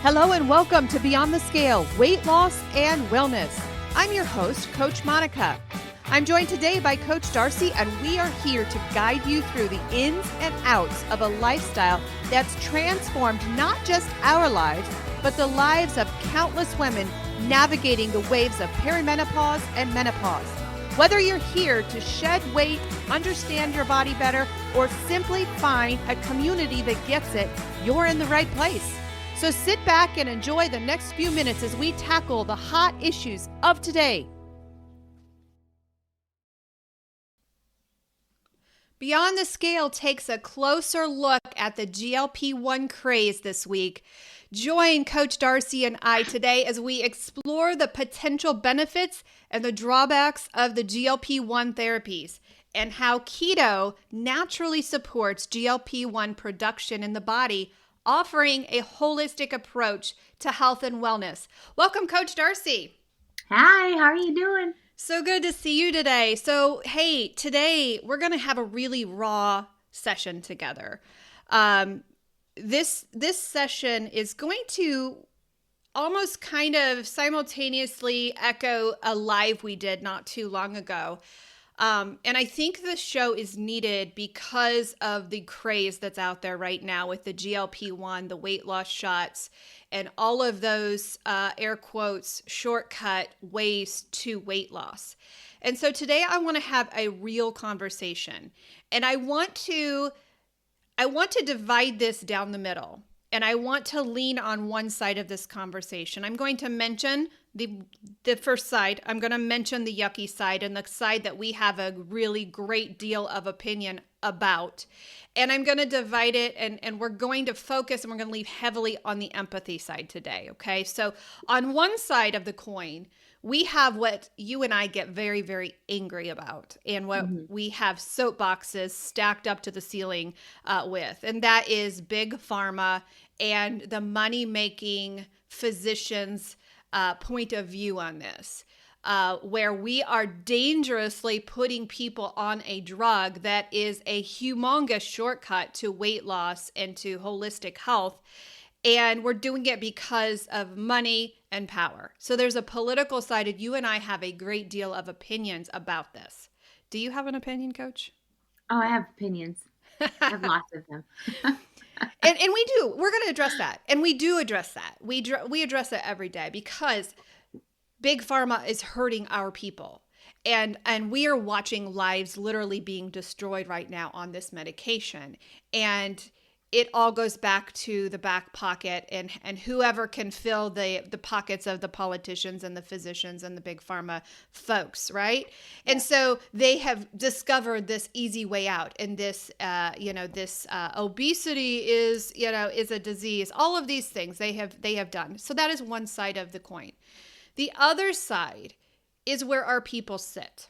Hello and welcome to Beyond the Scale, Weight Loss and Wellness. I'm your host, Coach Monica. I'm joined today by Coach Darcy, and we are here to guide you through the ins and outs of a lifestyle that's transformed not just our lives, but the lives of countless women navigating the waves of perimenopause and menopause. Whether you're here to shed weight, understand your body better, or simply find a community that gets it, you're in the right place. So sit back and enjoy the next few minutes as we tackle the hot issues of today. Beyond the Scale takes a closer look at the GLP-1 craze this week. Join Coach Darcy and I today as we explore the potential benefits and the drawbacks of the GLP-1 therapies and how keto naturally supports GLP-1 production in the body, offering a holistic approach to health and wellness. Welcome, Coach Darcy. Hi, how are you doing? So good to see you today. So, hey, today we're going to have a really raw session together. This session is going to almost kind of simultaneously echo a live we did not too long ago. And I think this show is needed because of the craze that's out there right now with the GLP-1, the weight loss shots, and all of those, air quotes, shortcut ways to weight loss. And so today I want to have a real conversation, and I want to divide this down the middle, and I want to lean on one side of this conversation. I'm going to mention the first side. I'm going to mention the yucky side and the side that we have a really great deal of opinion about. And I'm going to divide it, and we're going to focus, and we're going to leave heavily on the empathy side today, okay? So on one side of the coin, we have what you and I get very, very angry about, and what we have soapboxes stacked up to the ceiling with, and that is big pharma and the money-making physicians' point of view on this, where we are dangerously putting people on a drug that is a humongous shortcut to weight loss and to holistic health. And we're doing it because of money and power. So there's a political side, and you and I have a great deal of opinions about this. Do you have an opinion, Coach? Oh, I have opinions. I have lots of them. And we do. We're going to address that. And we do address that. We address it every day because big pharma is hurting our people. And we are watching lives literally being destroyed right now on this medication. And it all goes back to the back pocket and whoever can fill the pockets of the politicians and the physicians and the big pharma folks, right? Yeah. And so they have discovered this easy way out, and this, this obesity is a disease. All of these things they have done. So that is one side of the coin. The other side is where our people sit,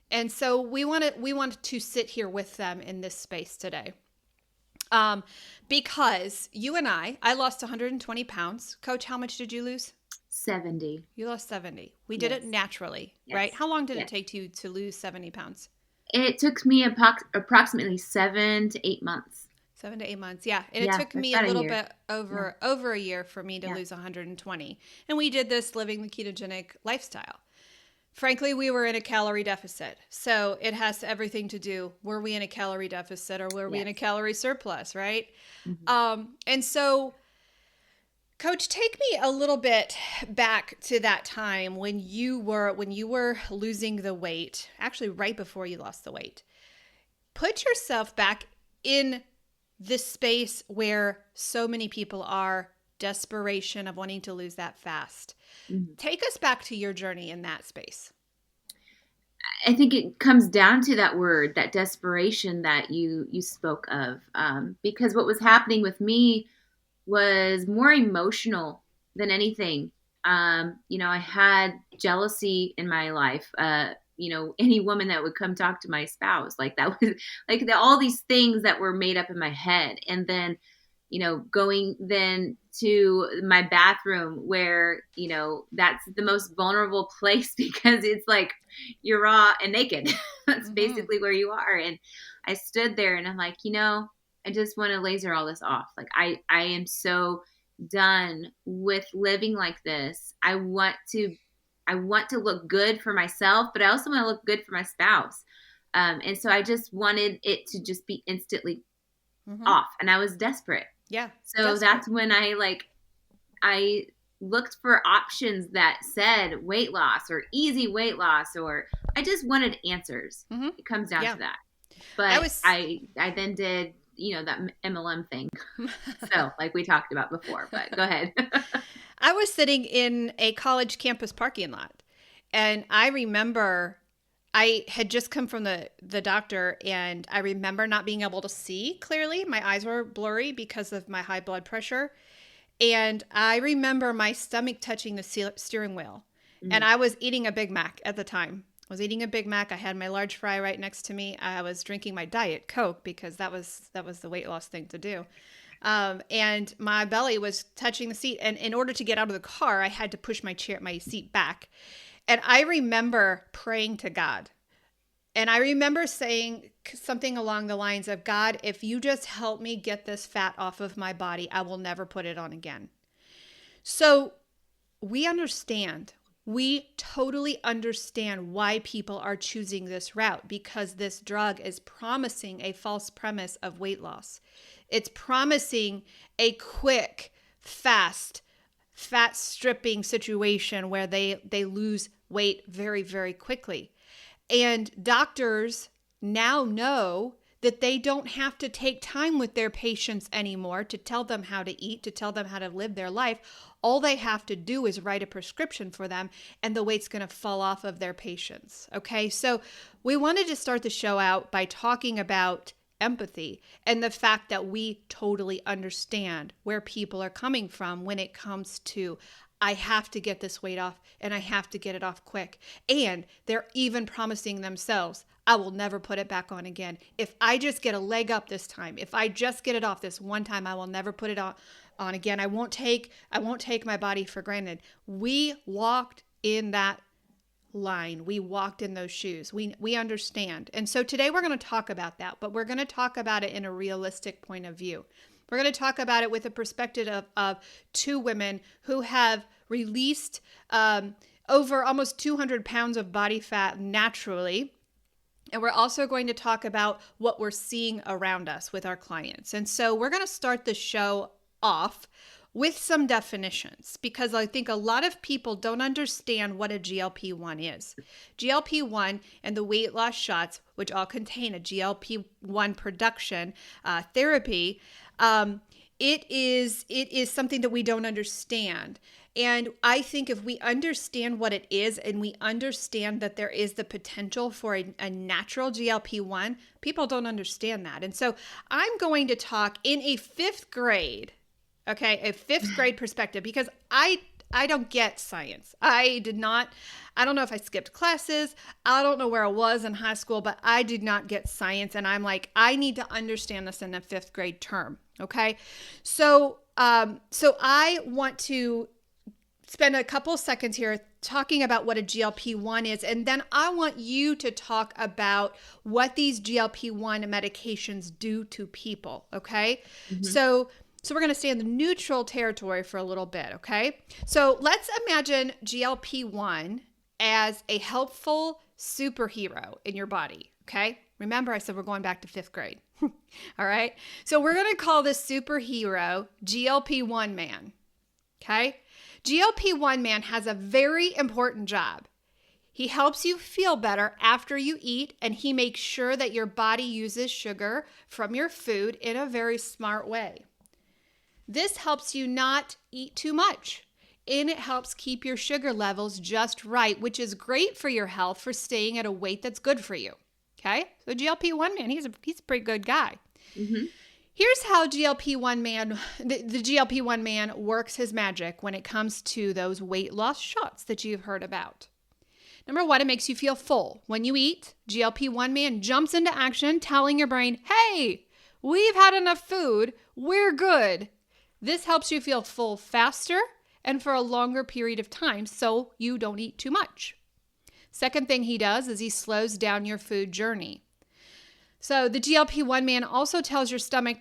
and so we want to sit here with them in this space today. Because you and I lost 120 pounds. Coach, how much did you lose? 70. You lost 70. We did it naturally, right? How long did it take you to lose 70 pounds? It took me approximately 7 to 8 months. 7 to 8 months, yeah. And it took me a little bit over a year for me to lose 120. And we did this living the ketogenic lifestyle. Frankly, we were in a calorie deficit. So it has everything to do, were we in a calorie deficit or were we in a calorie surplus, right? Mm-hmm. And so, Coach, take me a little bit back to that time when you were losing the weight, actually right before you lost the weight. Put yourself back in this space where so many people are, desperation of wanting to lose that fast. Mm-hmm. Take us back to your journey in that space. I think it comes down to that word, that desperation that you spoke of, because what was happening with me was more emotional than anything. I had jealousy in my life. Any woman that would come talk to my spouse, like that was like all these things that were made up in my head. And then, going then to my bathroom where, that's the most vulnerable place because it's like you're raw and naked. That's basically where you are. And I stood there and I'm like, I just want to laser all this off. Like I am so done with living like this. I want to look good for myself, but I also want to look good for my spouse. And so I just wanted it to just be instantly off, and I was desperate. Yeah. So that's when I looked for options that said weight loss or easy weight loss, or I just wanted answers. It comes down to that. But I then did, that MLM thing. So like we talked about before, but go ahead. I was sitting in a college campus parking lot, and I remember I had just come from the doctor, and I remember not being able to see clearly. My eyes were blurry because of my high blood pressure. And I remember my stomach touching the steering wheel. And I was eating a Big Mac at the time. I was eating a Big Mac. I had my large fry right next to me. I was drinking my Diet Coke because that was the weight loss thing to do. And my belly was touching the seat. And in order to get out of the car, I had to push my seat back. And I remember praying to God. And I remember saying something along the lines of, God, if you just help me get this fat off of my body, I will never put it on again. So we understand. We totally understand why people are choosing this route, because this drug is promising a false premise of weight loss. It's promising a quick, fast, fat stripping situation where they lose weight very, very quickly. And doctors now know that they don't have to take time with their patients anymore to tell them how to eat, to tell them how to live their life. All they have to do is write a prescription for them, and the weight's going to fall off of their patients. Okay, so we wanted to start the show out by talking about empathy and the fact that we totally understand where people are coming from when it comes to, I have to get this weight off, and I have to get it off quick. And they're even promising themselves, I will never put it back on again. If I just get a leg up this time, if I just get it off this one time, I will never put it on again. I won't take my body for granted. We walked in that line. We walked in those shoes. We understand. And so today we're going to talk about that, but we're going to talk about it in a realistic point of view. We're going to talk about it with a perspective of two women who have released over almost 200 pounds of body fat naturally. And we're also going to talk about what we're seeing around us with our clients. And so we're going to start the show off with some definitions, because I think a lot of people don't understand what a GLP-1 is. GLP-1 and the weight loss shots, which all contain a GLP-1 production therapy, it is something that we don't understand. And I think if we understand what it is, and we understand that there is the potential for a natural GLP-1, people don't understand that. And so I'm going to talk in a fifth grade perspective, because I don't get science. I don't know if I skipped classes. I don't know where I was in high school, but I did not get science. And I'm like, I need to understand this in a fifth grade term. Okay. So I want to spend a couple seconds here talking about what a GLP-1 is. And then I want you to talk about what these GLP-1 medications do to people. Okay. Mm-hmm. So we're going to stay in the neutral territory for a little bit, okay? So let's imagine GLP-1 as a helpful superhero in your body, okay? Remember, I said we're going back to fifth grade, all right? So we're going to call this superhero GLP-1 man, okay? GLP-1 man has a very important job. He helps you feel better after you eat, and he makes sure that your body uses sugar from your food in a very smart way. This helps you not eat too much, and it helps keep your sugar levels just right, which is great for your health, for staying at a weight that's good for you. Okay? So GLP-1 man, he's a pretty good guy. Mm-hmm. Here's how the GLP-1 man works his magic when it comes to those weight loss shots that you've heard about. Number one, it makes you feel full. When you eat, GLP-1 man jumps into action, telling your brain, hey, we've had enough food, we're good. This helps you feel full faster and for a longer period of time, so you don't eat too much. Second thing he does is he slows down your food journey. So the GLP-1 man also tells your stomach,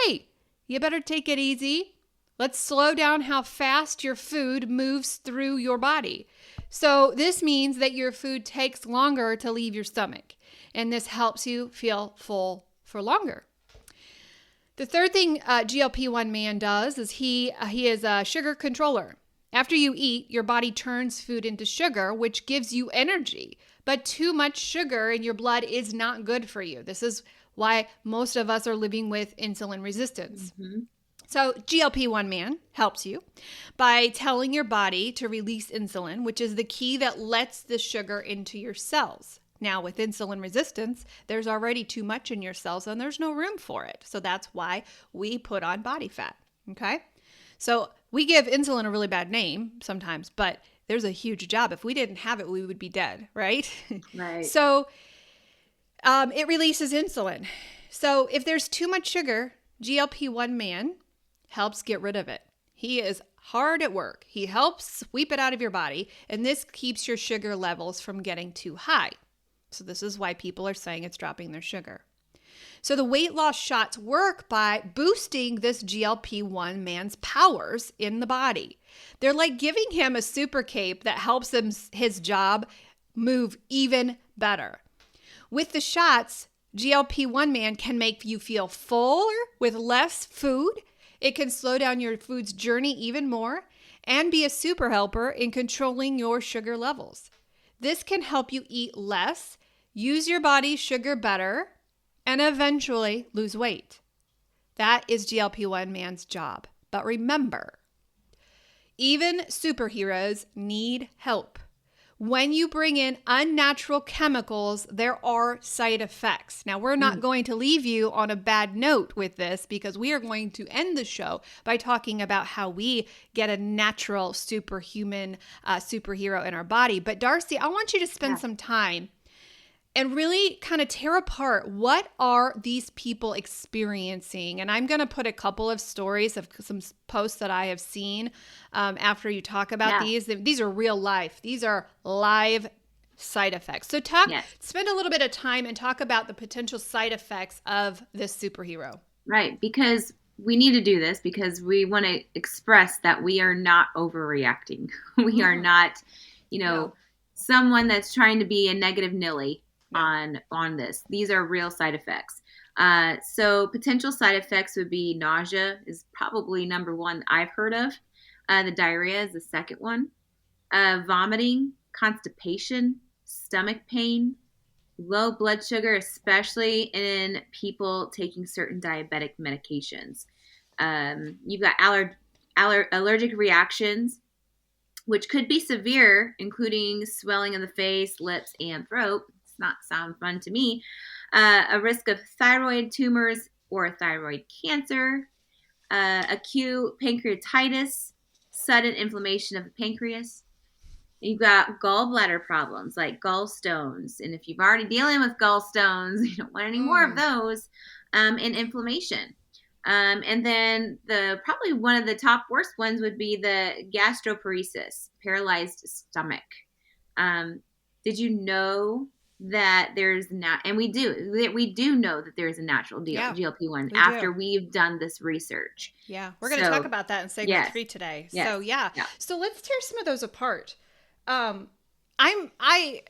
hey, you better take it easy. Let's slow down how fast your food moves through your body. So this means that your food takes longer to leave your stomach, and this helps you feel full for longer. The third thing GLP-1 man does is he is a sugar controller. After you eat, your body turns food into sugar, which gives you energy. But too much sugar in your blood is not good for you. This is why most of us are living with insulin resistance. Mm-hmm. So GLP-1 man helps you by telling your body to release insulin, which is the key that lets the sugar into your cells. Now, with insulin resistance, there's already too much in your cells and there's no room for it. So that's why we put on body fat, okay? So we give insulin a really bad name sometimes, but there's a huge job. If we didn't have it, we would be dead, right? Right. So it releases insulin. So if there's too much sugar, GLP-1 man helps get rid of it. He is hard at work. He helps sweep it out of your body, and this keeps your sugar levels from getting too high. So this is why people are saying it's dropping their sugar. So the weight loss shots work by boosting this GLP-1 man's powers in the body. They're like giving him a super cape that helps him his job move even better. With the shots, GLP-1 man can make you feel fuller with less food. It can slow down your food's journey even more and be a super helper in controlling your sugar levels. This can help you eat less, use your body's sugar better, and eventually lose weight. That is GLP-1 man's job. But remember, even superheroes need help. When you bring in unnatural chemicals, there are side effects. Now, we're not going to leave you on a bad note with this because we are going to end the show by talking about how we get a natural superhuman superhero in our body. But Darcy, I want you to spend some time and really kind of tear apart what are these people experiencing. And I'm going to put a couple of stories of some posts that I have seen after you talk about these. These are real life. These are live side effects. So spend a little bit of time and talk about the potential side effects of this superhero. Right, because we need to do this because we want to express that we are not overreacting. We are not, someone that's trying to be a negative Nilly on this. These are real side effects. So potential side effects would be nausea is probably number one I've heard of. The diarrhea is the second one. Vomiting, constipation, stomach pain, low blood sugar, especially in people taking certain diabetic medications. You've got allergic reactions, which could be severe, including swelling of the face, lips, and throat. Not sound fun to me. A risk of thyroid tumors or thyroid cancer, acute pancreatitis, sudden inflammation of the pancreas. You've got gallbladder problems like gallstones. And if you've already dealing with gallstones, you don't want any more of those, and inflammation. And then probably one of the top worst ones would be the gastroparesis, paralyzed stomach. Did you know that there's and we do know that there's a natural GLP-1 after we've done this research. Yeah, we're going to talk about that in segment 3 today. Yes. So so let's tear some of those apart. I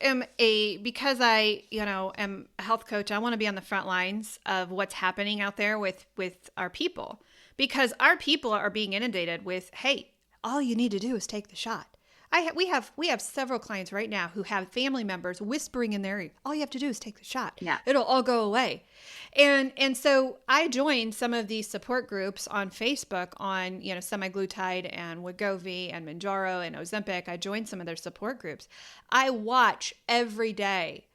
am because I am a health coach. I want to be on the front lines of what's happening out there with our people, because our people are being inundated with, hey, all you need to do is take the shot. We have several clients right now who have family members whispering in their ear, all you have to do is take the shot. Yeah. It'll all go away. And so I joined some of these support groups on Facebook on, semaglutide and Wegovy and Mounjaro and Ozempic. I joined some of their support groups. I watch every day,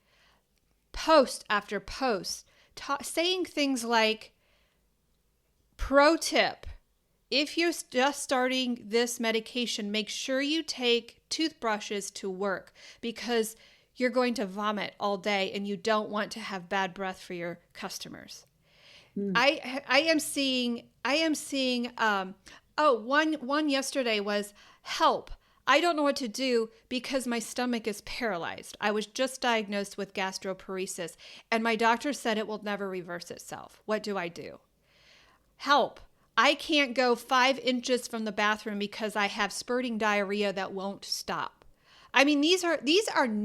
post after post, saying things like, pro tip, if you're just starting this medication, make sure you take toothbrushes to work because you're going to vomit all day and you don't want to have bad breath for your customers. I am seeing one yesterday was, help. I don't know what to do because my stomach is paralyzed. I was just diagnosed with gastroparesis and my doctor said it will never reverse itself. What do I do? Help. I can't go 5 inches from the bathroom because I have spurting diarrhea that won't stop. I mean, these are on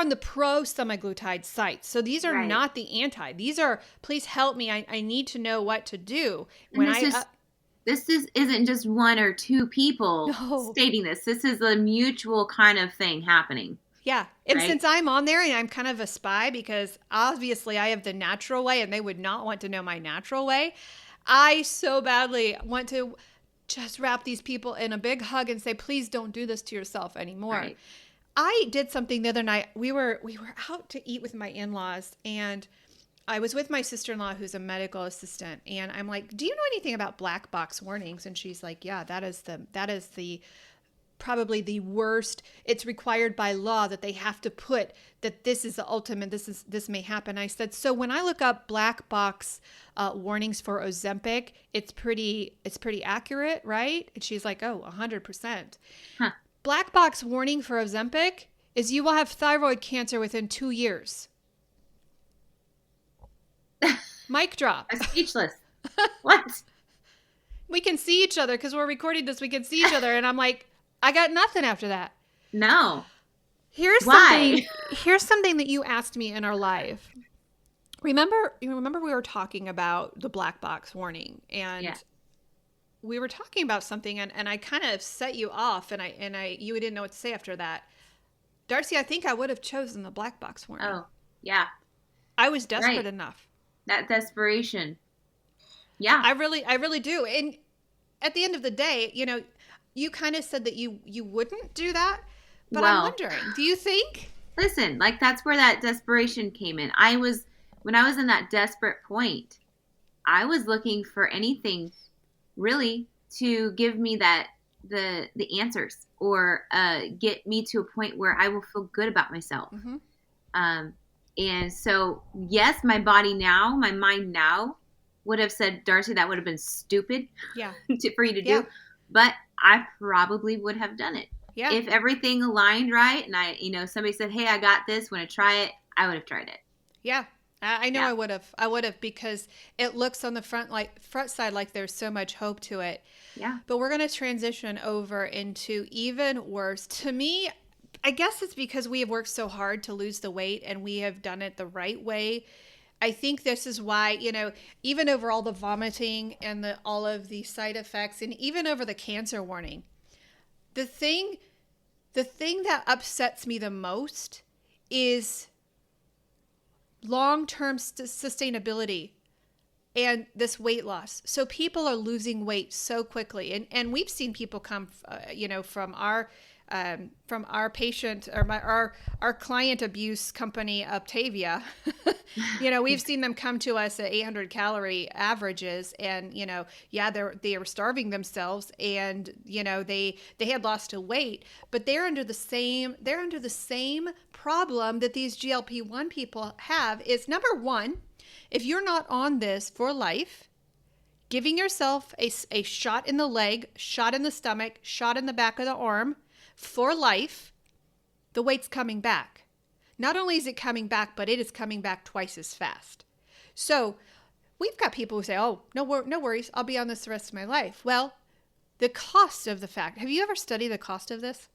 the pro semaglutide sites. So these are Right. not the anti. These are, please help me. I need to know what to do. And this isn't just one or two people No. stating this. This is a mutual kind of thing happening. Yeah. And right? since I'm on there and I'm kind of a spy because obviously I have the natural way and they would not want to know my natural way, I so badly want to just wrap these people in a big hug and say, please don't do this to yourself anymore. Right. I did something the other night. We were out to eat with my in-laws, and I was with my sister-in-law who's a medical assistant, and I'm like, do you know anything about black box warnings? And she's like, yeah, that is the probably the worst. It's required by law that they have to put that this is the ultimate, this may happen. I said, so when I look up black box warnings for Ozempic, it's pretty accurate, right? And she's like, oh, 100%. Huh. Black box warning for Ozempic is you will have thyroid cancer within 2 years. Mic drop. I'm speechless. What? We can see each other because we're recording this. We can see each other. And I'm like, I got nothing after that. No. Here's something that you asked me in our live. Remember we were talking about the black box warning, and we were talking about something, and I kind of set you off, and you didn't know what to say after that. Darcy, I think I would have chosen the black box warning. Oh, yeah. I was desperate enough. That desperation. Yeah. I really do. And at the end of the day, you kind of said that you wouldn't do that, but I'm wondering, do you think? Listen, like that's where that desperation came in. When I was in that desperate point, I was looking for anything really to give me the answers or get me to a point where I will feel good about myself. Mm-hmm. And so, yes, my mind now would have said, Darcy, that would have been stupid for you to do. But I probably would have done it. Yeah. If everything aligned right and somebody said, hey, I got this, want to try it, I would have tried it. Yeah. I know I would have because it looks on the front side like there's so much hope to it. Yeah. But we're going to transition over into even worse. To me, I guess it's because we have worked so hard to lose the weight and we have done it the right way. I think this is why, even over all the vomiting and all of the side effects and even over the cancer warning, the thing that upsets me the most is long-term sustainability and this weight loss. So people are losing weight so quickly. And we've seen people come, from our patient or our client abuse company, Optavia. We've seen them come to us at 800 calorie averages and, they were starving themselves and, they had lost a weight, but they're under the same problem that these GLP-1 people have is number one, if you're not on this for life, giving yourself a shot in the leg, shot in the stomach, shot in the back of the arm, for life, the weight's coming back. Not only is it coming back, but it is coming back twice as fast. So we've got people who say, oh, no worries, I'll be on this the rest of my life. Well, the cost of the fact, have you ever studied the cost of this?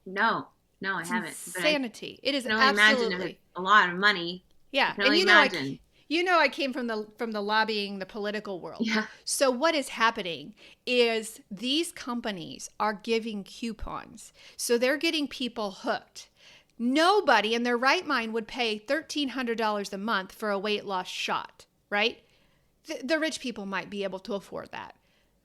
No, I haven't. Insanity. It is absolutely. Imagine a lot of money. Yeah, and imagine. I came from the lobbying, the political world. Yeah. So what is happening is these companies are giving coupons. So they're getting people hooked. Nobody in their right mind would pay $1,300 a month for a weight loss shot, right? The rich people might be able to afford that.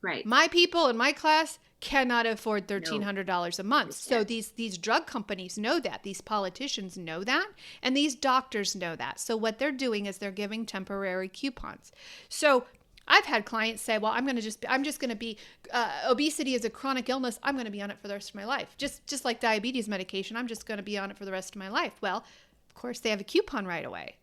Right. My people in my class cannot afford $1,300 a month. So these drug companies know that, these politicians know that, and these doctors know that. So what they're doing is they're giving temporary coupons. So I've had clients say, well, I'm just going to be, obesity is a chronic illness. I'm going to be on it for the rest of my life. Just like diabetes medication, I'm just going to be on it for the rest of my life. Well, of course they have a coupon right away.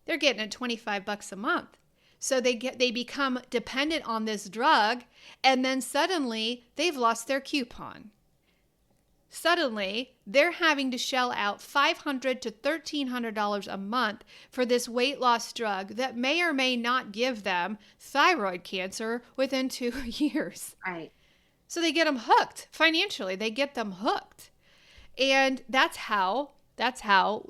They're getting it $25 a month. So they become dependent on this drug, and then suddenly they've lost their coupon. suddenly they're having to shell out $500 to $1,300 a month for this weight loss drug that may or may not give them thyroid cancer within 2 years. Right. So they get them hooked financially. They get them hooked. And that's how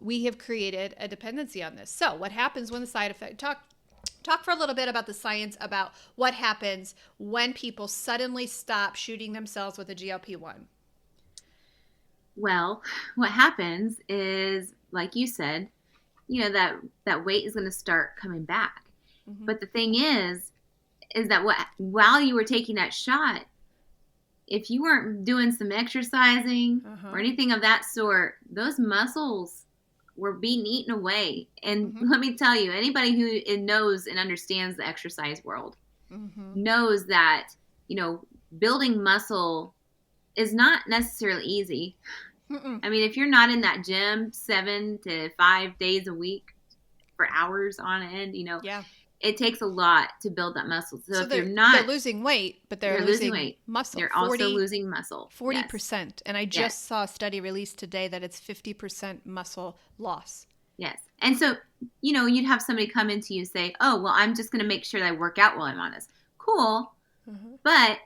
we have created a dependency on this. So what happens when the side effect, talk for a little bit about the science about what happens when people suddenly stop shooting themselves with a GLP-1. Well, what happens is, like you said, that weight is going to start coming back. Mm-hmm. But the thing is that while you were taking that shot, if you weren't doing some exercising or anything of that sort, those muscles were being eaten away. And let me tell you, anybody who knows and understands the exercise world knows that, building muscle is not necessarily easy. I mean, if you're not in that gym 7 to 5 days a week for hours on end, it takes a lot to build that muscle. So if they're losing weight, but they're losing weight. Muscle. They're also losing muscle. 40%. Yes. And I just saw a study released today that it's 50% muscle loss. Yes. And so, you'd have somebody come into you and say, oh, well, I'm just going to make sure that I work out while I'm on this. Cool. But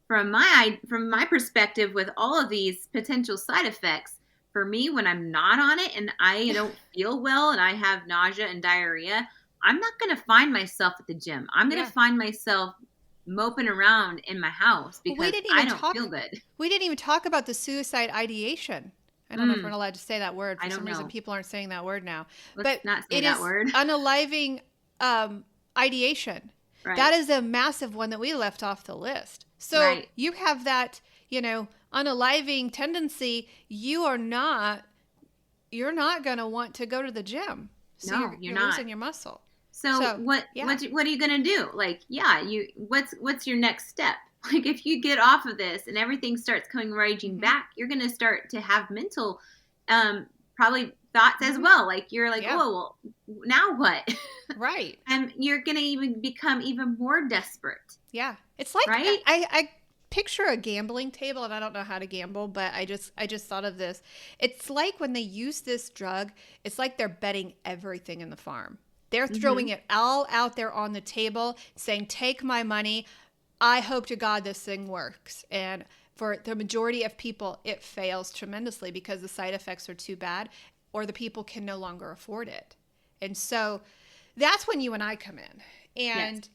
from my perspective, with all of these potential side effects, for me, when I'm not on it and I don't feel well and I have nausea and diarrhea, I'm not going to find myself at the gym. I'm going to find myself moping around in my house because I don't feel good. We didn't even talk about the suicide ideation. I don't know if we're allowed to say that word. For some reason, people aren't saying that word now. Let's not say that word. Unaliving ideation. Right. That is a massive one that we left off the list. So you have that, unaliving tendency. You're not going to want to go to the gym. So no, you're not losing your muscle. So what are you going to do? Like, what's your next step? Like, if you get off of this and everything starts coming raging back, you're going to start to have mental, probably thoughts as well. Like, you're like, oh, well, now what? Right. And you're going to even become even more desperate. Yeah. It's like, right? I picture a gambling table, and I don't know how to gamble, but I just thought of this. It's like when they use this drug, it's like they're betting everything in the farm. They're throwing it all out there on the table, saying, take my money. I hope to God this thing works. And for the majority of people, it fails tremendously because the side effects are too bad or the people can no longer afford it. And so that's when you and I come in. And,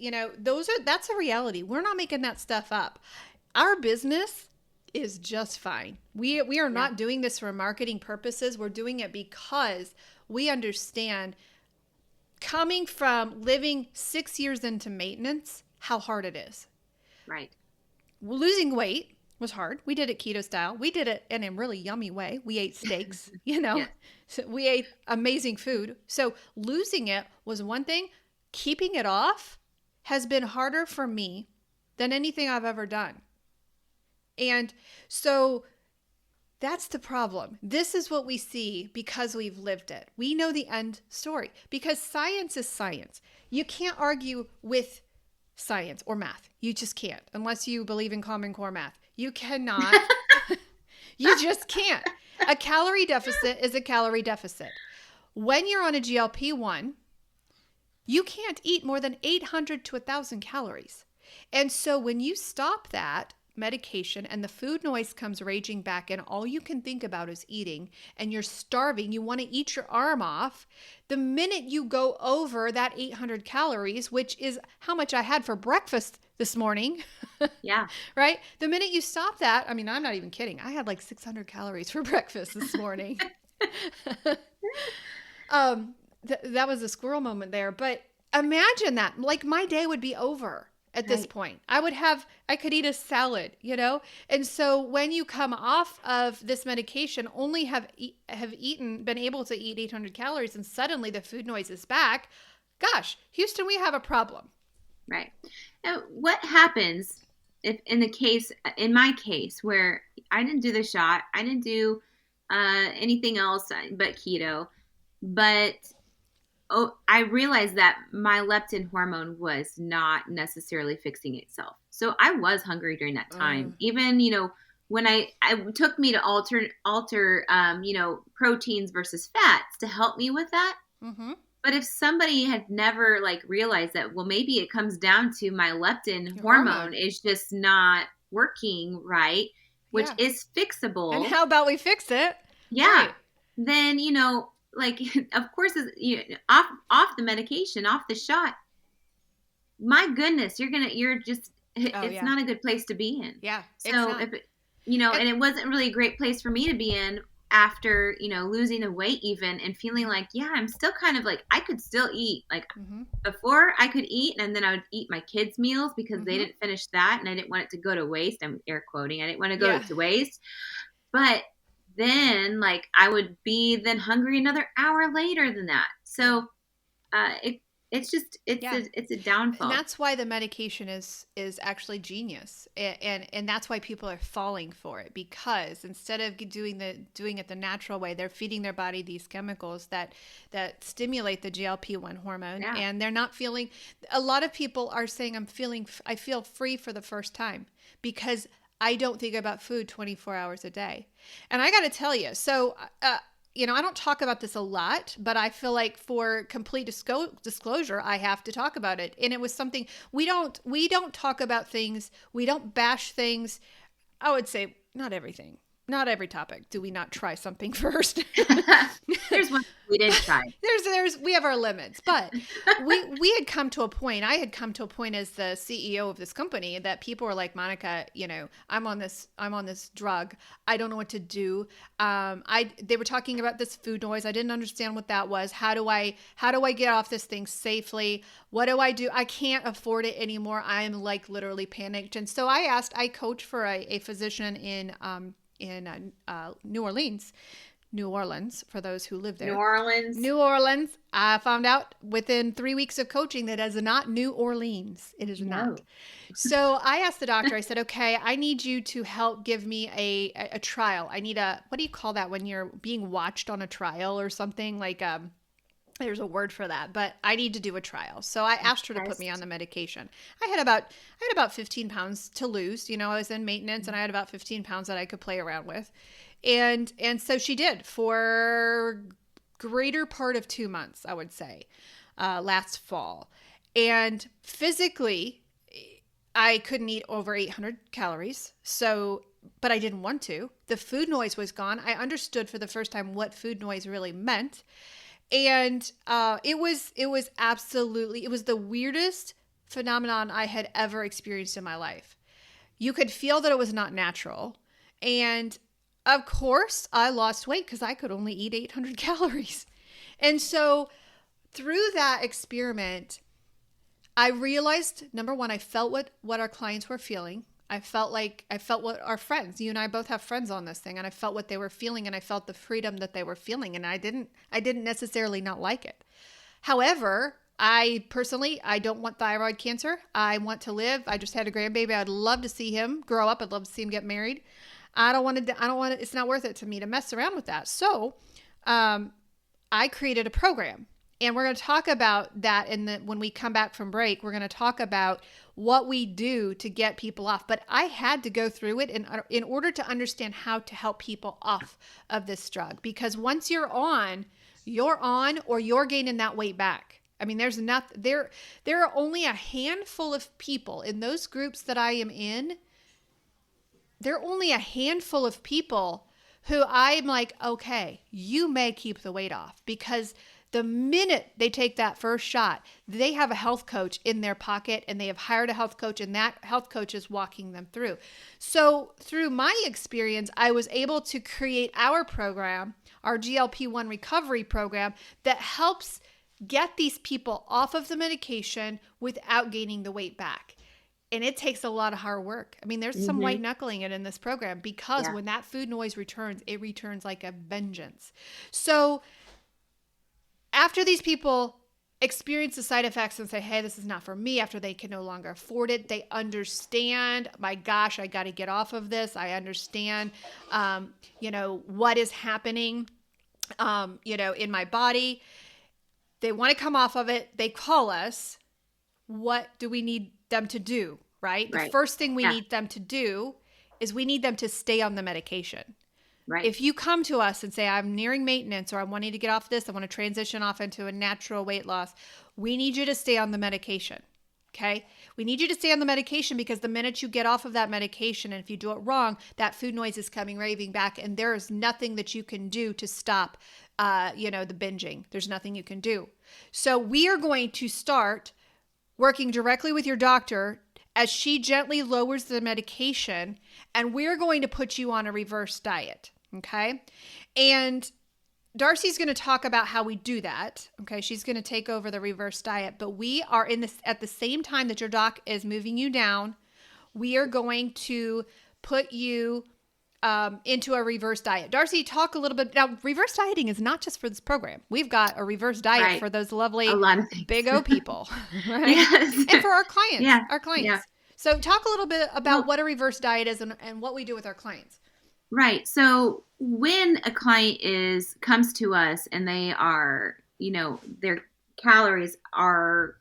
that's a reality. We're not making that stuff up. Our business is just fine. We are not doing this for marketing purposes. We're doing it because we understand, coming from living 6 years into maintenance, how hard it is. Right. Losing weight was hard. We did it keto style. We did it in a really yummy way. We ate steaks, So we ate amazing food. So losing it was one thing. Keeping it off has been harder for me than anything I've ever done. And so that's the problem. This is what we see because we've lived it. We know the end story because science is science. You can't argue with science or math. You just can't, unless you believe in Common Core math. You cannot. You just can't. A calorie deficit is a calorie deficit. When you're on a GLP-1, you can't eat more than 800 to 1,000 calories. And so when you stop that medication and the food noise comes raging back and all you can think about is eating and you're starving, you want to eat your arm off, the minute you go over that 800 calories, which is how much I had for breakfast this morning. Yeah. Right? The minute you stop that, I mean, I'm not even kidding. I had like 600 calories for breakfast this morning. That was a squirrel moment there. But imagine that. Like, my day would be over at this point. I could eat a salad, And so when you come off of this medication, only have been able to eat 800 calories, and suddenly the food noise is back, gosh, Houston, we have a problem. Right. Now, what happens if in my case, where I didn't do the shot, I didn't do anything else but keto, but I realized that my leptin hormone was not necessarily fixing itself. So I was hungry during that time. Even, when I took me to alter proteins versus fats to help me with that. Mm-hmm. But if somebody had never like realized that, well, maybe it comes down to my leptin Your hormone hormone. is just not working right, which Yeah. is And fixable. how about we fix it? Yeah. Right. Then, like of course, off the medication, off the shot. My goodness, you're just, Oh, it's yeah. not a good place to be in. Yeah, it's So not. if it, And and it wasn't really a great place for me to be in after, losing the weight even and feeling like, yeah, I'm still kind of like, I could still eat. Like mm-hmm. before I could eat, and then I would eat my kids' meals because they Mm-hmm. didn't finish that and I didn't want it to go to waste. I'm air quoting. I didn't want to go Yeah. to waste. But then like I would be then hungry another hour later than that. Yeah. So it's just Yeah. it's a And downfall. that's why the medication is actually genius, and that's why people are falling for it, because instead of doing it the natural way, they're feeding their body these chemicals that stimulate the GLP-1 hormone, Yeah. and they're not feeling. A lot of people are saying, I feel free for the first time because I don't think about food 24 hours a day. And I got to tell you, so I don't talk about this a lot, but I feel like for complete disclosure, I have to talk about it. And it was something we don't talk about things, we don't bash things. I would say not everything, not every topic. Do we not try something first? There's one we didn't try. We have our limits, but we had come to a point. I had come to a point as the CEO of this company that people were like, Monica, I'm on this drug. I don't know what to do. They were talking about this food noise. I didn't understand what that was. How do I get off this thing safely? What do I do? I can't afford it anymore. I am like literally panicked. And so I coach for a physician in New Orleans, for those who live New there. Orleans. New Orleans. I found out within 3 weeks of coaching that is not New Orleans. It is not. So I asked the doctor, I said, okay, I need you to help give me a trial. I need what do you call that when you're being watched on a trial or something? Like, there's a word for that, but I need to do a trial. So I asked her to put me on the medication. I had about 15 pounds to lose. I was in maintenance and I had about 15 pounds that I could play around with. And so she did for greater part of 2 months, I would say, last fall. And physically, I couldn't eat over 800 calories. But I didn't want to. The food noise was gone. I understood for the first time what food noise really meant. And it was the weirdest phenomenon I had ever experienced in my life. You could feel that it was not natural. And of course, I lost weight because I could only eat 800 calories. And so through that experiment, I realized, number one, I felt what our clients were feeling. I felt what our friends, you and I both have friends on this thing, and I felt what they were feeling, and I felt the freedom that they were feeling, and I didn't necessarily not like it. However, I don't want thyroid cancer. I want to live. I just had a grandbaby. I'd love to see him grow up. I'd love to see him get married. I don't want to, it's not worth it to me to mess around with that. So, I created a program, and we're going to talk about that when we come back from break. We're going to talk about what we do to get people off. But I had to go through it in order to understand how to help people off of this drug, because once you're on or you're gaining that weight back. I mean, there are only a handful of people in those groups that I am in. There are only a handful of people who I'm like, okay, you may keep the weight off, because the minute they take that first shot, they have a health coach in their pocket, and they have hired a health coach, and that health coach is walking them through. So through my experience, I was able to create our program, our GLP-1 recovery program, that helps get these people off of the medication without gaining the weight back. And it takes a lot of hard work. I mean, there's some white knuckling it in this program, because when that food noise returns, it returns like a vengeance. So after these people experience the side effects and say, hey, this is not for me, after they can no longer afford it, they understand, my gosh, I got to get off of this. I understand, what is happening, in my body. They want to come off of it. They call us. What do we need them to do? Right? The first thing we need them to do is we need them to stay on the medication. Right. If you come to us and say, I'm nearing maintenance, or I'm wanting to get off this, I want to transition off into a natural weight loss, we need you to stay on the medication. Okay? We need you to stay on the medication because the minute you get off of that medication, and if you do it wrong, that food noise is coming raving back, and there is nothing that you can do to stop, the binging. There's nothing you can do. So we are going to start working directly with your doctor as she gently lowers the medication, and we're going to put you on a reverse diet. Okay? And Darcy's going to talk about how we do that. Okay. She's going to take over the reverse diet, but we are in this at the same time that your doc is moving you down. We are going to put you into a reverse diet. Darcy, talk a little bit. Now, reverse dieting is not just for this program. We've got a reverse diet for those lovely big O people, right? Yes. And for our clients, Yeah. So talk a little bit about what a reverse diet is and what we do with our clients. Right. So when a client comes to us and they are, their calories are,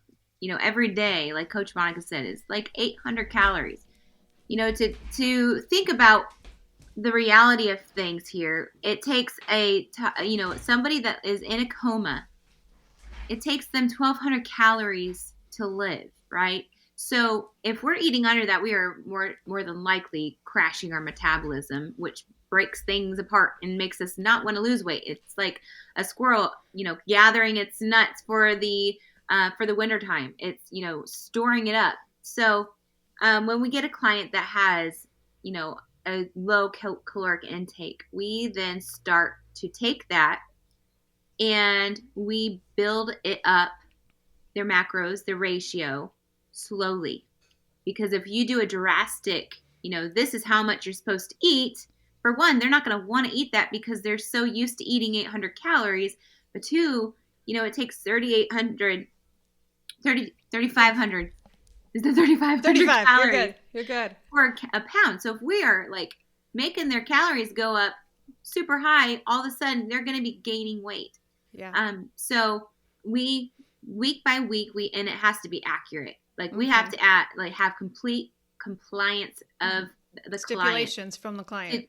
every day, like Coach Monica said, is like 800 calories. To think about the reality of things here, it takes somebody that is in a coma, it takes them 1,200 calories to live, right? So if we're eating under that, we are more than likely crashing our metabolism, which breaks things apart and makes us not want to lose weight. It's like a squirrel, gathering its nuts for the wintertime. It's, storing it up. So when we get a client that has, a low caloric intake, we then start to take that and we build it up, their macros, their ratio, slowly. Because if you do a drastic, this is how much you're supposed to eat, for one, they're not going to want to eat that because they're so used to eating 800 calories. But two, it takes 3,500. Is the 3,500 calories? You're good. For a pound. So if we are like making their calories go up super high, all of a sudden they're going to be gaining weight. Yeah. So we week by week and it has to be accurate. Like we have to have complete compliance of the stipulations from the client.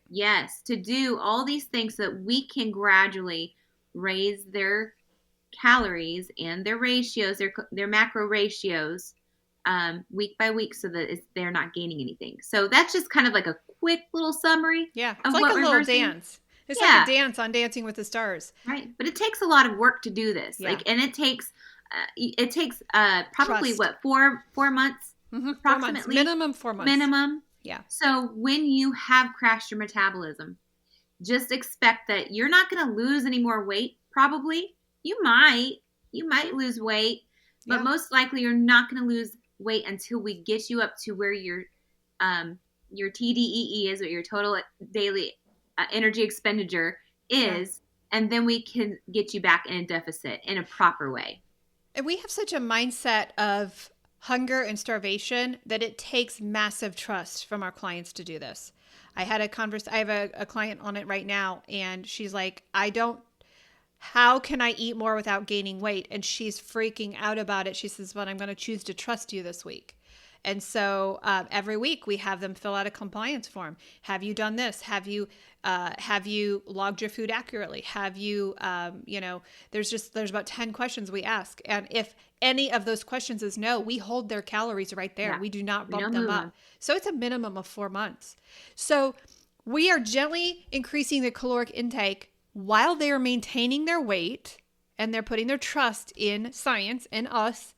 To do all these things so that we can gradually raise their calories and their ratios, their macro ratios, week by week, so that they're not gaining anything. So that's just kind of like a quick little summary. Yeah, it's like a little dance. It's like a dance on Dancing with the Stars. Right, but it takes a lot of work to do this. Yeah. And it takes probably Trust. 4 months, Approximately. 4 months. Minimum 4 months. Minimum. Yeah. So when you have crashed your metabolism, just expect that you're not going to lose any more weight. Probably you might lose weight, but most likely you're not going to lose weight until we get you up to where your TDEE is, or your total daily energy expenditure is, and then we can get you back in a deficit in a proper way. And we have such a mindset of hunger and starvation that it takes massive trust from our clients to do this. I have a client on it right now, and she's like, how can I eat more without gaining weight? And she's freaking out about it. She says, but I'm going to choose to trust you this week. And so every week we have them fill out a compliance form. Have you done this? Have you logged your food accurately? Have you, there's about 10 questions we ask. And if any of those questions is no, we hold their calories right there. Yeah. We do not bump them up. So it's a minimum of 4 months. So we are gently increasing the caloric intake while they are maintaining their weight, and they're putting their trust in science and us.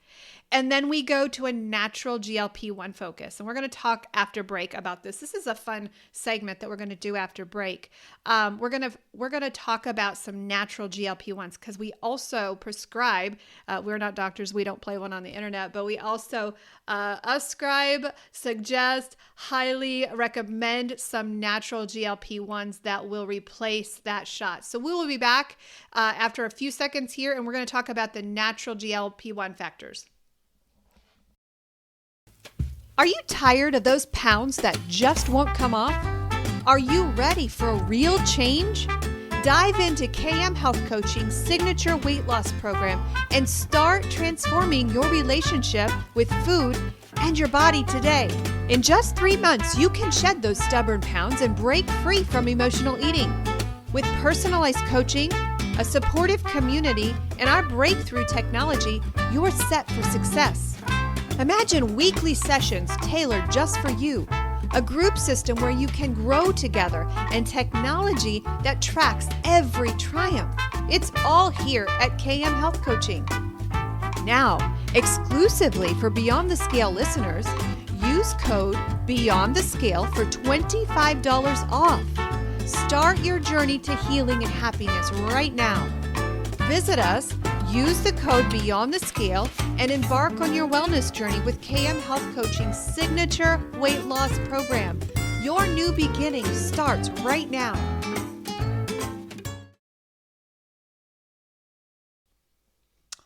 And then we go to a natural GLP-1 focus. And we're going to talk after break about this. This is a fun segment that we're going to do after break. We're going to talk about some natural GLP-1s because we also prescribe, we're not doctors, we don't play one on the internet, but we also ascribe, suggest, highly recommend some natural GLP-1s that will replace that shot. So we will be back after a few seconds here, and we're going to talk about the natural GLP-1 factors. Are you tired of those pounds that just won't come off? Are you ready for a real change? Dive into KM Health Coaching's signature weight loss program and start transforming your relationship with food and your body today. In just 3 months, you can shed those stubborn pounds and break free from emotional eating. With personalized coaching, a supportive community, and our breakthrough technology, you're set for success. Imagine weekly sessions tailored just for you, a group system where you can grow together, and technology that tracks every triumph. It's all here at KM Health Coaching. Now, exclusively for Beyond the Scale listeners, use code Beyond the Scale for $25 off. Start your journey to healing and happiness right now. Visit us, use the code Beyond the Scale, and embark on your wellness journey with KM Health Coaching's signature weight loss program. Your new beginning starts right now.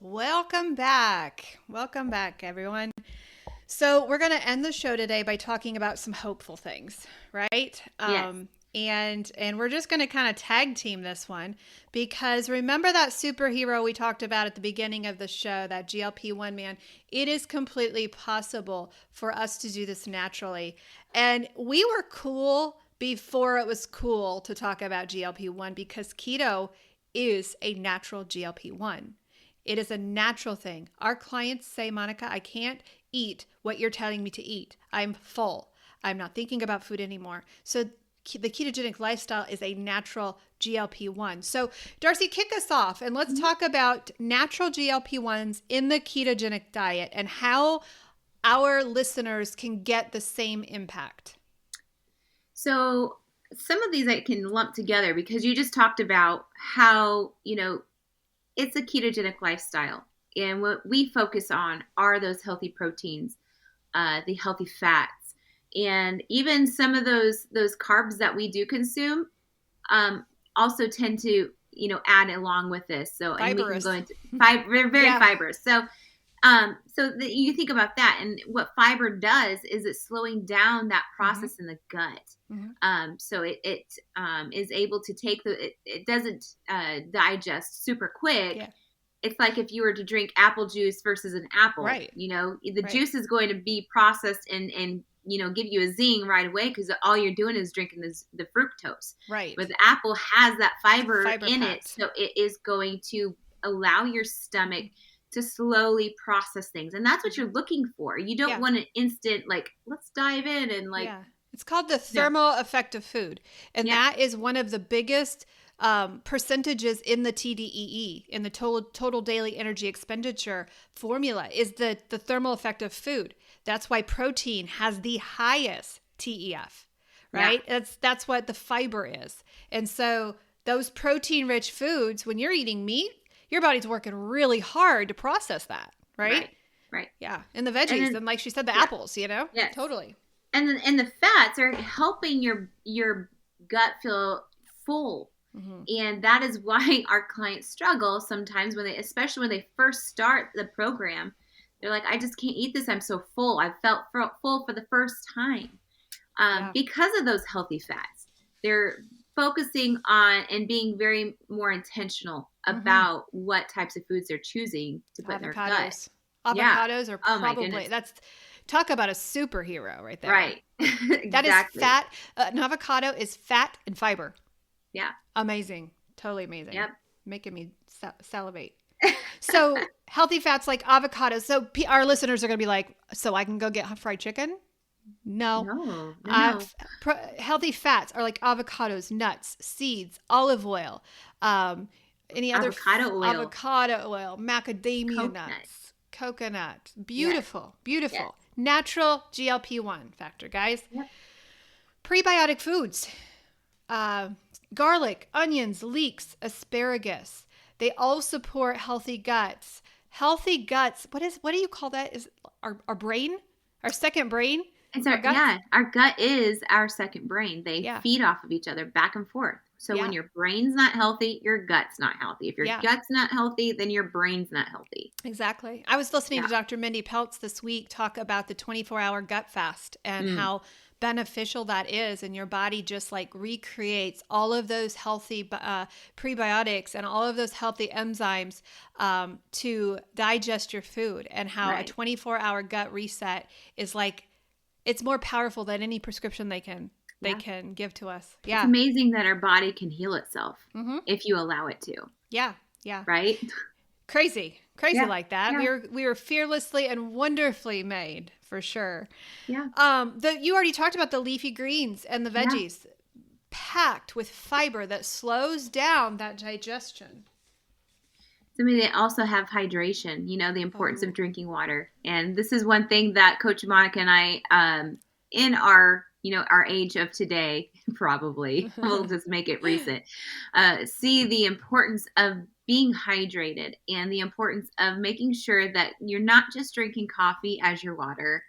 Welcome back. Welcome back, everyone. So we're going to end the show today by talking about some hopeful things, right? Yes. And we're just going to kind of tag team this one, because remember that superhero we talked about at the beginning of the show, that GLP-1 man? It is completely possible for us to do this naturally. And we were cool before it was cool to talk about GLP-1, because keto is a natural GLP-1. It is a natural thing. Our clients say, Monica, I can't eat what you're telling me to eat. I'm full. I'm not thinking about food anymore. So the ketogenic lifestyle is a natural GLP-1. So Darcy, kick us off and let's talk about natural GLP-1s in the ketogenic diet and how our listeners can get the same impact. So some of these I can lump together because you just talked about how, it's a ketogenic lifestyle. And what we focus on are those healthy proteins, the healthy fats, and even some of those carbs that we do consume also tend to, add along with this. So and we can go into very fibrous. So you think about that, and what fiber does is it's slowing down that process in the gut. Mm-hmm. So it is able to take it doesn't digest super quick. Yeah. It's like if you were to drink apple juice versus an apple, right? The juice is going to be processed and give you a zing right away because all you're doing is drinking the fructose. Right. But the apple has that fiber in fat. it, so it is going to allow your stomach to slowly process things. And that's what you're looking for. You don't want an instant, let's dive in and It's called the thermal effect of food. And that is one of the biggest percentages in the TDEE, in the total daily energy expenditure formula, is the thermal effect of food. That's why protein has the highest TEF, right? Yeah. That's what the fiber is. And so those protein rich foods, when you're eating meat, your body's working really hard to process that, right? Right. Yeah. And the veggies, and like she said, the apples, Yes. Totally. And the fats are helping your gut feel full. Mm-hmm. And that is why our clients struggle sometimes especially when they first start the program. They're like, I just can't eat this. I'm so full. I felt full for the first time because of those healthy fats. They're focusing on and being very more intentional about what types of foods they're choosing to put in their gut. Avocados are probably, talk about a superhero right there. Right. Exactly. That is fat. An avocado is fat and fiber. Yeah. Amazing. Totally amazing. Yep. Making me salivate. So healthy fats like avocados. So our listeners are going to be like, so I can go get fried chicken? No. Healthy fats are like avocados, nuts, seeds, olive oil, any other avocado oil, macadamia nuts, coconut. Beautiful. Yes. Natural GLP-1 factor, guys. Yep. Prebiotic foods. Garlic, onions, leeks, asparagus. They all support healthy guts. Healthy guts. What do you call that? Is our brain? Our second brain? It's our gut is our second brain. They feed off of each other back and forth. So when your brain's not healthy, your gut's not healthy. If your gut's not healthy, then your brain's not healthy. Exactly. I was listening to Dr. Mindy Peltz this week talk about the 24-hour gut fast and how beneficial that is, and your body just recreates all of those healthy prebiotics and all of those healthy enzymes to digest your food, and how a 24-hour gut reset is like It's more powerful than any prescription they Yeah. can give to us. It's Yeah. amazing that our body can heal itself Mm-hmm. if you allow it to. Yeah. Yeah. Right? Crazy Yeah. like that. Yeah. We were fearlessly and wonderfully made, for sure. Yeah. You already talked about the leafy greens and the Yeah. veggies, packed with fiber that slows down that digestion. I mean, they also have hydration, the importance Oh. of drinking water. And this is one thing that Coach Monica and I, in our, our age of today, probably, we'll just make it recent, see the importance of being hydrated and the importance of making sure that you're not just drinking coffee as your water.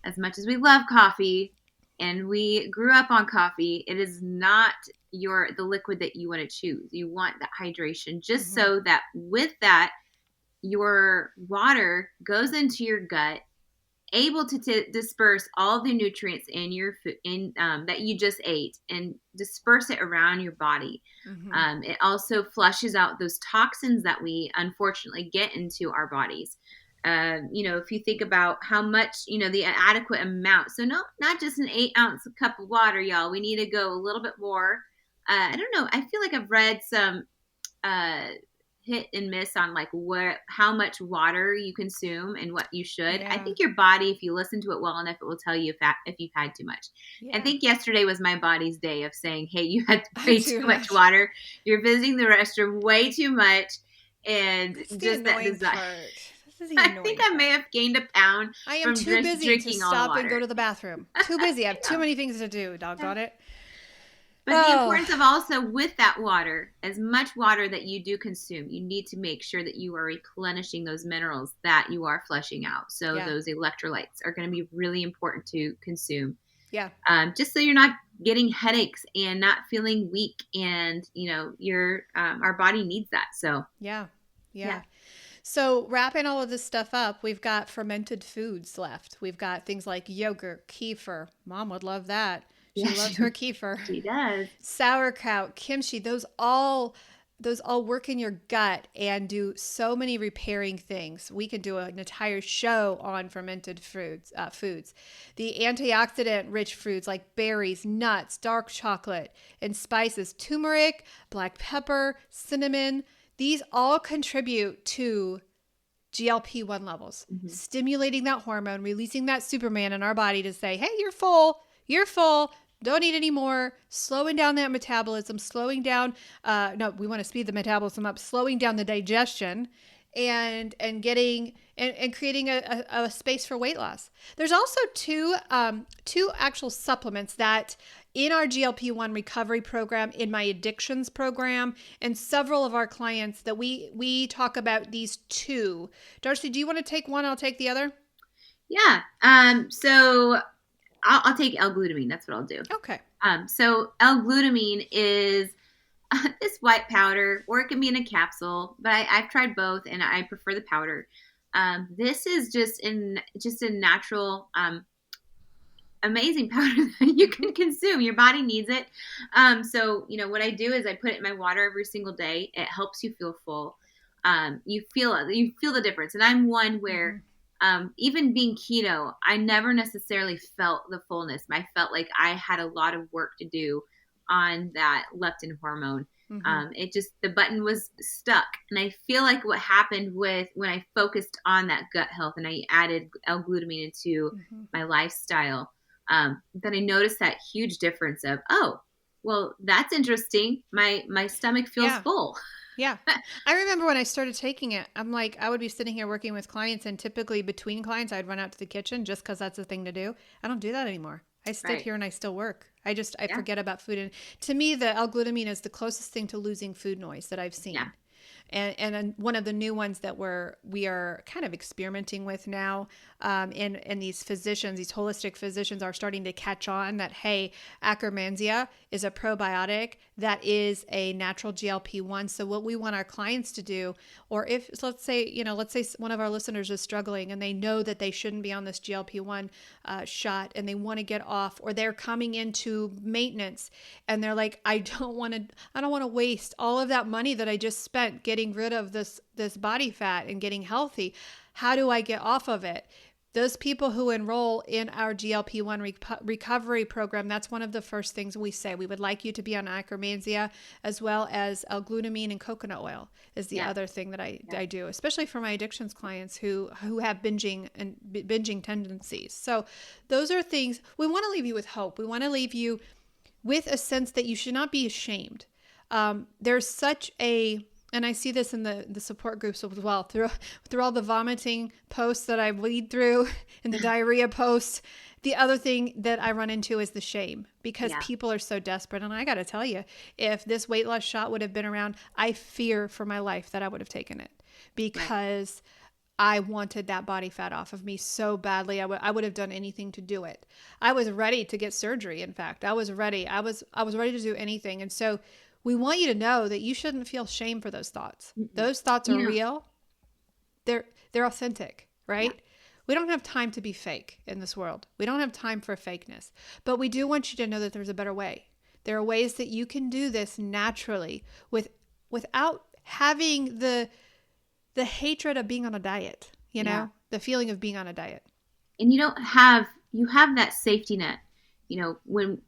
As much as we love coffee and we grew up on coffee, it is not the liquid that you want to choose. You want that hydration just so that with that, your water goes into your gut, able to disperse all the nutrients in your food that you just ate and disperse it around your body. It also flushes out those toxins that we unfortunately get into our bodies. If you think about how much, the adequate amount. So not just an 8-ounce cup of water, y'all. We need to go a little bit more. I don't know. I feel like I've read some hit and miss on like how much water you consume and what you should. Yeah. I think your body, if you listen to it well enough, it will tell you if you've had too much. Yeah. I think yesterday was my body's day of saying, hey, you had way too much water. You're visiting the restroom way too much. And that's just that desire. I think I may have gained a pound. I am too busy to stop and go to the bathroom. Too busy. I have too many things to do. Doggone it. But the importance of also with that water, as much water that you do consume, you need to make sure that you are replenishing those minerals that you are flushing out. So those electrolytes are going to be really important to consume. Yeah. Just so you're not getting headaches and not feeling weak, and our body needs that. So yeah. So wrapping all of this stuff up, we've got fermented foods left. We've got things like yogurt, kefir. Mom would love that. She loves her kefir. She does. Sauerkraut, kimchi, those all work in your gut and do so many repairing things. We could do an entire show on fermented foods. The antioxidant-rich foods like berries, nuts, dark chocolate, and spices, turmeric, black pepper, cinnamon. These all contribute to GLP-1 levels, stimulating that hormone, releasing that Superman in our body to say, hey, you're full, don't eat anymore, slowing down that metabolism, slowing down, we want to speed the metabolism up, slowing down the digestion and getting and creating a space for weight loss. There's also two actual supplements that in our GLP-1 recovery program, in my addictions program, and several of our clients that we talk about these two. Darcy, do you want to take one? I'll take the other. Yeah. So I'll take L-glutamine. That's what I'll do. Okay. So L-glutamine is this white powder, or it can be in a capsule, but I've tried both and I prefer the powder. This is just a natural, amazing powder that you can consume. Your body needs it. So what I do is I put it in my water every single day. It helps you feel full. You feel the difference. And I'm one where, even being keto, I never necessarily felt the fullness. I felt like I had a lot of work to do on that leptin hormone. The button was stuck. And I feel like what happened when I focused on that gut health and I added L-glutamine into my lifestyle, that I noticed that huge difference of, oh, well, that's interesting. My stomach feels full. Yeah. I remember when I started taking it, I'm like, I would be sitting here working with clients, and typically between clients, I'd run out to the kitchen just because that's the thing to do. I don't do that anymore. I sit here and I still work. I forget about food. And to me, the L-glutamine is the closest thing to losing food noise that I've seen. Yeah. And one of the new ones that we are kind of experimenting with now, and these holistic physicians are starting to catch on that, hey, Akkermansia is a probiotic that is a natural GLP-1. So what we want our clients to do, or let's say one of our listeners is struggling and they know that they shouldn't be on this GLP-1 shot and they want to get off, or they're coming into maintenance and they're like, I don't want to waste all of that money that I just spent getting rid of this body fat and getting healthy. How do I get off of it? those people who enroll in our GLP-1 recovery program, that's one of the first things we say. We would like you to be on acromansia, as well as L-glutamine and coconut oil is the other thing that I do, especially for my addictions clients who have binging tendencies. So those are things we want to leave you with hope. We want to leave you with a sense that you should not be ashamed. There's such a, and I see this in the support groups as well, through all the vomiting posts that I lead through and the diarrhea posts. The other thing that I run into is the shame, because people are so desperate. And I got to tell you, if this weight loss shot would have been around, I fear for my life that I would have taken it, because I wanted that body fat off of me so badly. I would have done anything to do it. I was ready to get surgery. In fact, I was ready. I was ready to do anything. And so we want you to know that you shouldn't feel shame for those thoughts. Those thoughts are real. They're authentic, right? Yeah. We don't have time to be fake in this world. We don't have time for fakeness. But we do want you to know that there's a better way. There are ways that you can do this naturally without having the hatred of being on a diet, the feeling of being on a diet. And you have that safety net, when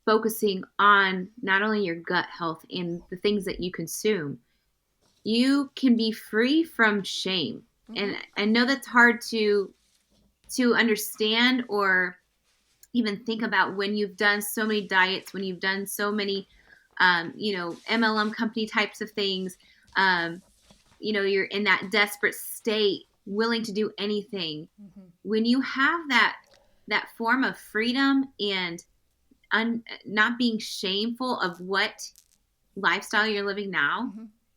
focusing on not only your gut health and the things that you consume, you can be free from shame. Mm-hmm. And I know that's hard to understand or even think about when you've done so many diets, when you've done so many, MLM company types of things. You're in that desperate state, willing to do anything. Mm-hmm. When you have that form of freedom and not being shameful of what lifestyle you're living now,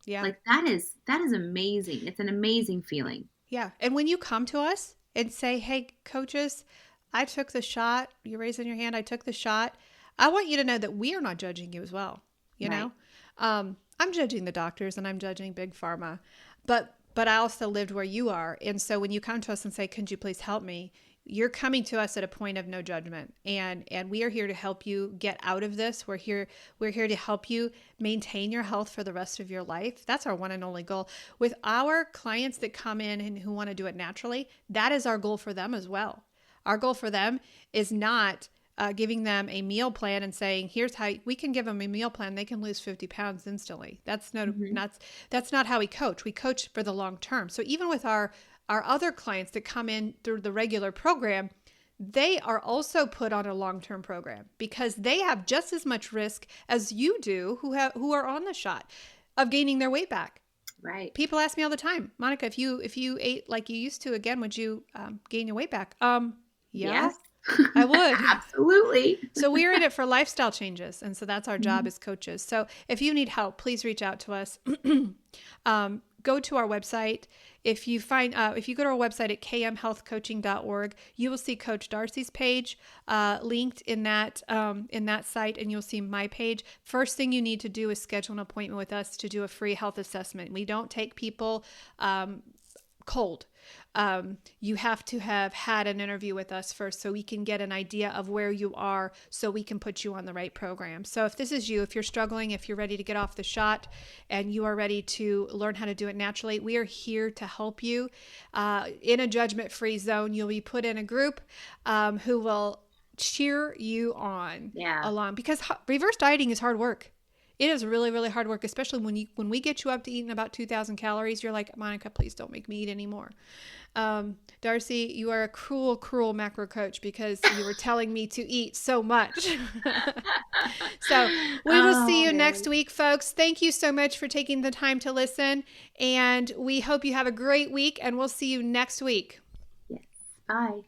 like that is amazing. It's an amazing feeling. Yeah. And when you come to us and say, hey, coaches, I took the shot, you're raising your hand, I took the shot, I want you to know that we are not judging you as well. You know, I'm judging the doctors and I'm judging big pharma, but I also lived where you are. And so when you come to us and say, could you please help me? You're coming to us at a point of no judgment, and we are here to help you get out of this. We're here to help you maintain your health for the rest of your life. That's our one and only goal. With our clients that come in and who want to do it naturally, that is our goal for them as well. Our goal for them is not giving them a meal plan and saying, here's how we can give them a meal plan. They can lose 50 pounds instantly. That's not how we coach. We coach for the long term. So even with our other clients that come in through the regular program, they are also put on a long-term program, because they have just as much risk as you do who are on the shot of gaining their weight back. Right. People ask me all the time, Monica, if you ate like you used to again, would you gain your weight back? Yes. I would. Absolutely. So we're in it for lifestyle changes. And so that's our job as coaches. So if you need help, please reach out to us. Go to our website. If you go to our website at kmhealthcoaching.org, you will see Coach Darcy's page linked in that site, and you'll see my page. First thing you need to do is schedule an appointment with us to do a free health assessment. We don't take people cold. You have to have had an interview with us first so we can get an idea of where you are, so we can put you on the right program. So if this is you, if you're struggling, if you're ready to get off the shot and you are ready to learn how to do it naturally, we are here to help you in a judgment-free zone. You'll be put in a group who will cheer you on along, because reverse dieting is hard work. It is really, really hard work, especially when we get you up to eating about 2,000 calories. You're like, Monica, please don't make me eat anymore. Darcy, you are a cruel, cruel macro coach, because you were telling me to eat so much. So we will see you next week, folks. Thank you so much for taking the time to listen. And we hope you have a great week, and we'll see you next week. Yes. Bye.